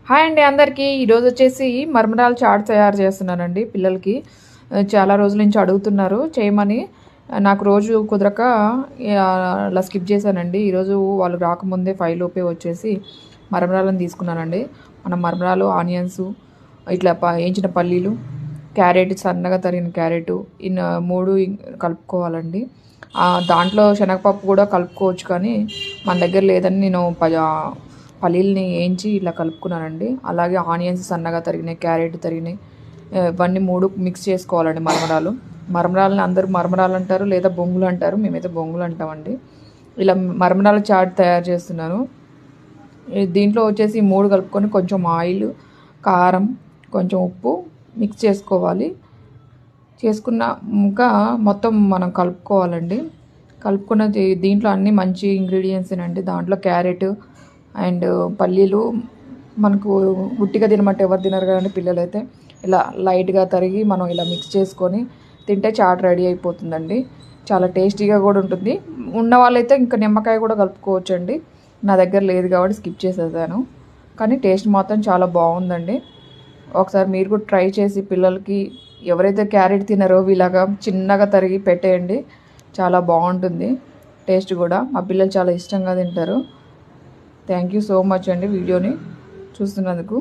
Hi అండి అందరికీ. ఈరోజు వచ్చేసి మరమరాల చాట్ తయారు చేస్తున్నానండి పిల్లలకి. చాలా రోజుల నుంచి అడుగుతున్నారు చేయమని. నాకు రోజు కుదరక అలా స్కిప్ చేశానండి. ఈరోజు వాళ్ళు రాకముందే 5 లోపే వచ్చేసి మరమరాలను తీసుకున్నానండి. మనం మరమరాలు, ఆనియన్స్, ఇట్లా వేయించిన పల్లీలు, క్యారెట్, సన్నగా తరిగిన క్యారెట్, 3 కలుపుకోవాలండి. దాంట్లో శనగపప్పు కూడా కలుపుకోవచ్చు, కానీ మన దగ్గర లేదని నేను పల్లీలని వేయించి ఇలా కలుపుకున్నానండి. అలాగే ఆనియన్స్ సన్నగా తరిగినాయి, క్యారెట్ తరిగినాయి, ఇవన్నీ 3 మిక్స్ చేసుకోవాలండి. మరమరాలని అందరూ మరమరాలు అంటారు, లేదా బొంగులు అంటారు. మేమైతే బొంగులు అంటామండి. ఇలా మరమరాల చాట్ తయారు చేస్తున్నాను. దీంట్లో వచ్చేసి 3 కలుపుకొని కొంచెం ఆయిల్, కారం, కొంచెం ఉప్పు మిక్స్ చేసుకోవాలి. చేసుకున్నాక మొత్తం మనం కలుపుకోవాలండి. కలుపుకున్న దీంట్లో అన్ని మంచి ఇంగ్రీడియంట్స్ అండి. దాంట్లో క్యారెట్ అండ్ పల్లీలు మనకు ఉట్టిగా తినమంటే ఎవరు తినరు కదండి పిల్లలైతే. ఇలా లైట్గా తరిగి మనం ఇలా మిక్స్ చేసుకొని తింటే చాట్ రెడీ అయిపోతుందండి. చాలా టేస్టీగా కూడా ఉంటుంది. ఉన్న వాళ్ళైతే ఇంకా నిమ్మకాయ కూడా కలుపుకోవచ్చండి. నా దగ్గర లేదు కాబట్టి స్కిప్ చేసేసాను, కానీ టేస్ట్ మాత్రం చాలా బాగుందండి. ఒకసారి మీరు కూడా ట్రై చేసి పిల్లలకి, ఎవరైతే క్యారెట్ తినరో ఇలాగా చిన్నగా తరిగి పెట్టేయండి. చాలా బాగుంటుంది టేస్ట్ కూడా. మా పిల్లలు చాలా ఇష్టంగా తింటారు. థ్యాంక్ యూ సో మచ్ అండి వీడియోని చూస్తున్నందుకు.